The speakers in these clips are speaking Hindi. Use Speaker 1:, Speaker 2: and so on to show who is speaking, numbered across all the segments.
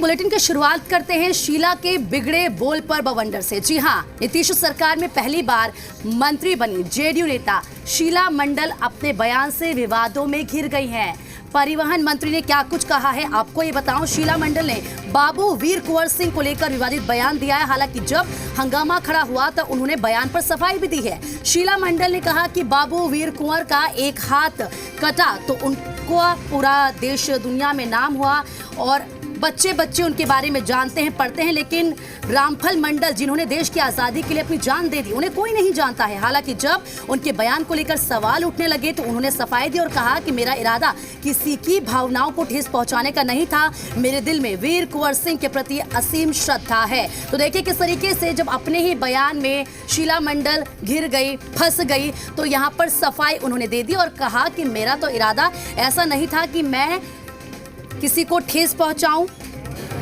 Speaker 1: बुलेटिन की शुरुआत करते हैं शीला के बिगड़े बोल पर बवंडर से। जी हां, नीतीश सरकार में पहली बार मंत्री बनी जेडीयू नेता शीला मंडल अपने बयान से विवादों में घिर गई हैं। परिवहन मंत्री ने क्या कुछ कहा है आपको ये बताऊं। शीला मंडल ने बाबू वीर कुंवर सिंह को लेकर विवादित बयान दिया है। हालांकि जब हंगामा खड़ा हुआ तो उन्होंने बयान पर सफाई भी दी है। शीला मंडल ने कहा कि बाबू वीर कुंवर का एक हाथ कटा तो उनको पूरा देश दुनिया में नाम हुआ और बच्चे बच्चे उनके बारे में जानते हैं, पढ़ते हैं, लेकिन रामफल मंडल जिन्होंने देश की आज़ादी के लिए अपनी जान दे दी उन्हें कोई नहीं जानता है। हालांकि जब उनके बयान को लेकर सवाल उठने लगे तो उन्होंने सफाई दी और कहा कि मेरा इरादा किसी की भावनाओं को ठेस पहुंचाने का नहीं था, मेरे दिल में वीर कुंवर सिंह के प्रति असीम श्रद्धा है। तो देखिए किस तरीके से जब अपने ही बयान में शीला मंडल घिर गई, फंस गई, तो यहाँ पर सफाई उन्होंने दे दी और कहा कि मेरा तो इरादा ऐसा नहीं था कि मैं किसी को ठेस पहुंचाऊं,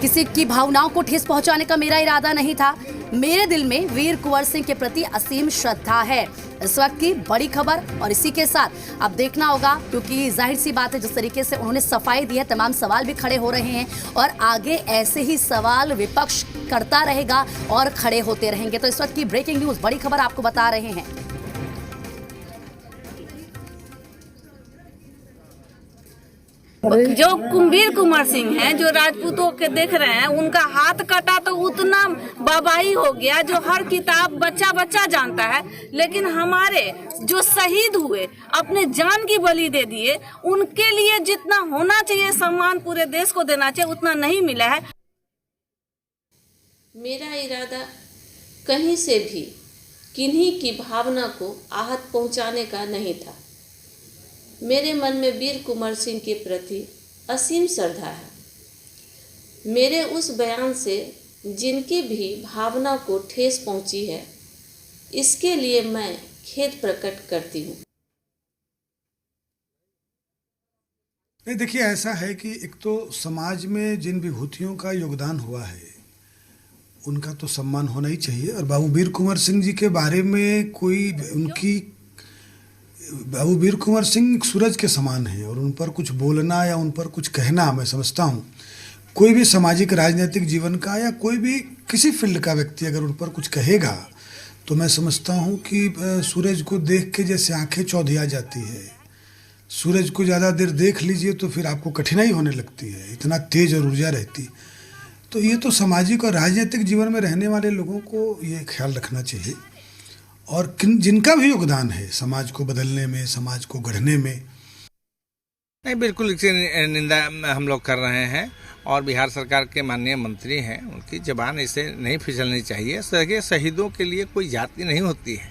Speaker 1: किसी की भावनाओं को ठेस पहुंचाने का मेरा इरादा नहीं था, मेरे दिल में वीर कुंवर सिंह के प्रति असीम श्रद्धा है। इस वक्त की बड़ी खबर और इसी के साथ अब देखना होगा, क्योंकि जाहिर सी बात है जिस तरीके से उन्होंने सफाई दी है तमाम सवाल भी खड़े हो रहे हैं और आगे ऐसे ही सवाल विपक्ष करता रहेगा और खड़े होते रहेंगे। तो इस वक्त की ब्रेकिंग न्यूज, बड़ी खबर आपको बता रहे हैं।
Speaker 2: जो वीर कुंवर सिंह हैं, जो राजपूतों के देख रहे हैं, उनका हाथ कटा तो उतना बाबाही हो गया जो हर किताब बच्चा बच्चा जानता है। लेकिन हमारे जो शहीद हुए, अपने जान की बलि दे दिए, उनके लिए जितना होना चाहिए सम्मान पूरे देश को देना चाहिए उतना नहीं मिला है।
Speaker 3: मेरा इरादा कहीं से भी किन्हीं की भावना को आहत पहुंचाने का नहीं था। मेरे मन में वीर कुंवर सिंह के प्रति असीम श्रद्धा है। मेरे उस बयान से जिनकी भी भावना को ठेस पहुंची है, इसके लिए मैं खेद प्रकट करती हूँ।
Speaker 4: नहीं, देखिए ऐसा है कि एक तो समाज में जिन विभूतियों का योगदान हुआ है उनका तो सम्मान होना ही चाहिए। और बाबू वीर कुंवर सिंह जी के बारे में बाबू वीर कुंवर सिंह सूरज के समान हैं और उन पर कुछ बोलना या उन पर कुछ कहना, मैं समझता हूँ कोई भी सामाजिक राजनीतिक जीवन का या कोई भी किसी फील्ड का व्यक्ति अगर उन पर कुछ कहेगा तो मैं समझता हूँ कि सूरज को देख के जैसे आंखें चौधिया जाती है, सूरज को ज़्यादा देर देख लीजिए तो फिर आपको कठिनाई होने लगती है, इतना तेज और ऊर्जा रहती। तो ये तो सामाजिक और राजनीतिक जीवन में रहने वाले लोगों को ये ख्याल रखना चाहिए और जिनका भी योगदान है समाज को बदलने में, समाज को गढ़ने में।
Speaker 5: नहीं, बिल्कुल इसकी निंदा हम लोग कर रहे हैं और बिहार सरकार के माननीय मंत्री हैं, उनकी जबान इसे नहीं फिसलनी चाहिए। देखिए, शहीदों के लिए कोई जाति नहीं होती है।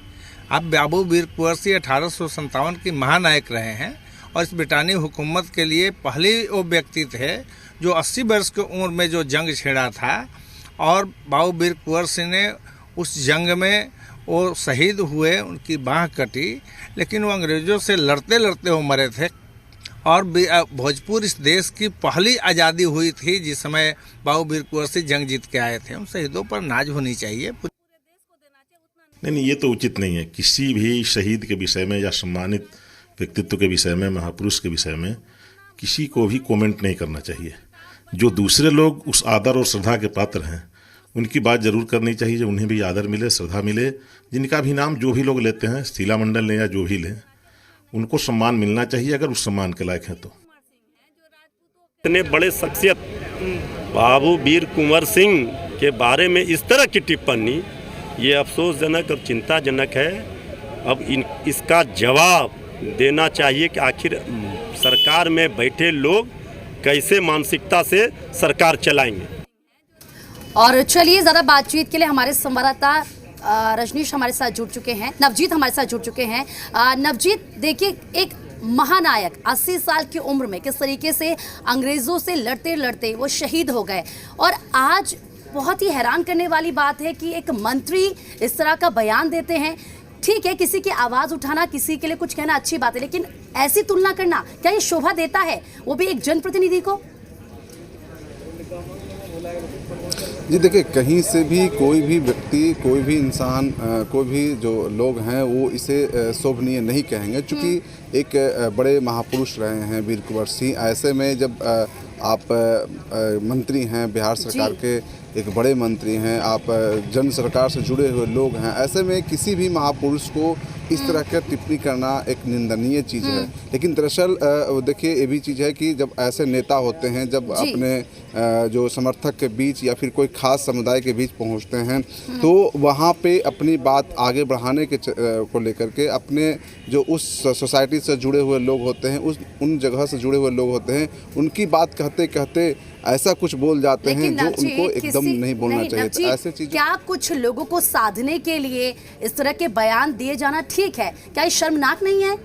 Speaker 5: अब बाबू वीर कुंवर सिंह 1857 के महानायक रहे हैं और इस ब्रिटानी हुकूमत के लिए पहले वो व्यक्ति थे जो 80 वर्ष की उम्र में जो जंग छेड़ा था और बाबू वीर कुंवर सिंह ने उस जंग में वो शहीद हुए, उनकी बाँह कटी, लेकिन वो अंग्रेज़ों से लड़ते लड़ते वो मरे थे। और भोजपुर इस देश की पहली आज़ादी हुई थी जिस समय बाबू वीर कुंवर सिंह जंग जीत के आए थे। उन शहीदों पर नाज होनी चाहिए।
Speaker 6: नहीं, ये तो उचित नहीं है। किसी भी शहीद के विषय में या सम्मानित व्यक्तित्व के विषय में, महापुरुष के विषय में किसी को भी कमेंट नहीं करना चाहिए। जो दूसरे लोग उस आदर और श्रद्धा के पात्र हैं उनकी बात जरूर करनी चाहिए, उन्हें भी आदर मिले, श्रद्धा मिले। जिनका भी नाम जो भी लोग लेते हैं, शीला मंडल लें या जो भी लें, उनको सम्मान मिलना चाहिए अगर उस सम्मान के लायक हैं तो।
Speaker 7: इतने बड़े शख्सियत बाबू वीर कुंवर सिंह के बारे में इस तरह की टिप्पणी, ये अफसोसजनक और चिंताजनक है। अब इसका जवाब देना चाहिए कि आखिर सरकार में बैठे लोग कैसे मानसिकता से सरकार चलाएंगे।
Speaker 1: और चलिए ज़्यादा बातचीत के लिए हमारे संवाददाता रजनीश हमारे साथ जुड़ चुके हैं, नवजीत हमारे साथ जुड़ चुके हैं। नवजीत, देखिए एक महानायक 80 साल की उम्र में किस तरीके से अंग्रेज़ों से लड़ते लड़ते वो शहीद हो गए और आज बहुत ही हैरान करने वाली बात है कि एक मंत्री इस तरह का बयान देते हैं। ठीक है, किसी की आवाज़ उठाना, किसी के लिए कुछ कहना अच्छी बात है, लेकिन ऐसी तुलना करना क्या ये शोभा देता है, वो भी एक जनप्रतिनिधि को?
Speaker 8: जी देखिए, कहीं से भी कोई भी व्यक्ति, कोई भी इंसान, कोई भी जो लोग हैं वो इसे शोभनीय नहीं कहेंगे, क्योंकि एक बड़े महापुरुष रहे हैं वीर कुंवर सिंह। ऐसे में जब आप मंत्री हैं, बिहार सरकार के एक बड़े मंत्री हैं, आप जन सरकार से जुड़े हुए लोग हैं। ऐसे में किसी भी महापुरुष को इस तरह का टिप्पणी करना एक निंदनीय चीज़ है। लेकिन दरअसल देखिए ये भी चीज़ है कि जब ऐसे नेता होते हैं, जब अपने जो समर्थक के बीच या फिर कोई खास समुदाय के बीच पहुंचते हैं, तो वहां पे अपनी बात आगे बढ़ाने के को लेकर के अपने जो उस सोसाइटी से जुड़े हुए लोग होते हैं, उन जगह से जुड़े हुए लोग होते हैं, उनकी बात कहते कहते ऐसा कुछ बोल जाते हैं जो उनको एकदम नहीं बोलना चाहिए। तो ऐसे चीज़
Speaker 1: क्या कुछ लोगों को साधने के लिए इस तरह के बयान दिए जाना ठीक है? क्या ये शर्मनाक नहीं है?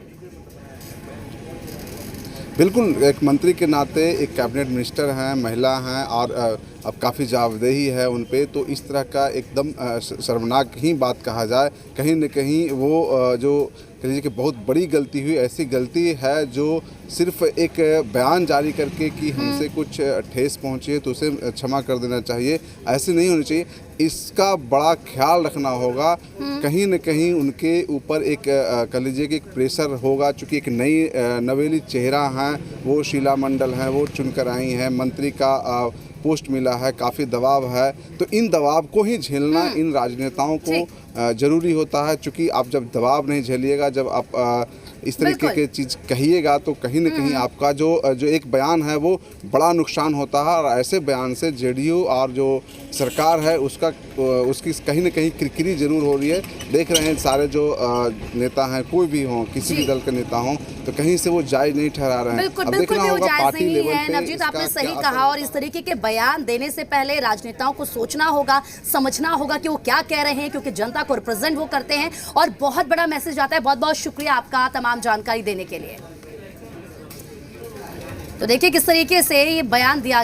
Speaker 8: बिल्कुल, एक मंत्री के नाते, एक कैबिनेट मिनिस्टर हैं, महिला हैं और अब काफ़ी जवाबदेही है उन पे, तो इस तरह का एकदम शर्मनाक ही बात कहा जाए। कहीं न कहीं वो जो कह लीजिए कि बहुत बड़ी गलती हुई, ऐसी गलती है जो सिर्फ एक बयान जारी करके कि हमसे कुछ ठेस पहुंची है तो उसे क्षमा कर देना चाहिए, ऐसे नहीं होनी चाहिए। इसका बड़ा ख्याल रखना होगा। कहीं न कहीं उनके ऊपर एक कह लीजिए कि एक प्रेशर होगा, चूँकि एक नई नवेली चेहरा हैं, वो शीला मंडल हैं, वो चुनकर आई हैं, मंत्री का पोस्ट मिला है, काफ़ी दबाव है, तो इन दबाव को ही झेलना इन राजनेताओं को ज़रूरी होता है। चूँकि आप जब दबाव नहीं झेलिएगा, जब आप इस तरीके की चीज़ कहिएगा, तो कहीं न कहीं आपका जो एक बयान है वो बड़ा नुकसान होता है। और ऐसे बयान से जेडीयू और जो सरकार है उसकी कहीं न कहीं किरकिरी जरूर हो रही है। देख रहे हैं सारे जो नेता हैं, कोई भी हों, किसी भी दल के नेता हों, तो कहीं से वो जायज़ नहीं ठहरा रहे हैं।
Speaker 1: बिल्कुल भी वो जायज़ नहीं है। नवजीत, आपने सही कहा, और इस तरीके के बयान देने से पहले राजनेताओं को सोचना होगा, समझना होगा कि वो क्या कह रहे हैं, क्योंकि जनता को रिप्रेजेंट वो करते हैं और बहुत बड़ा मैसेज आता है। बहुत बहुत शुक्रिया आपका तमाम जानकारी देने के लिए। तो देखिए किस तरीके से ये बयान दिया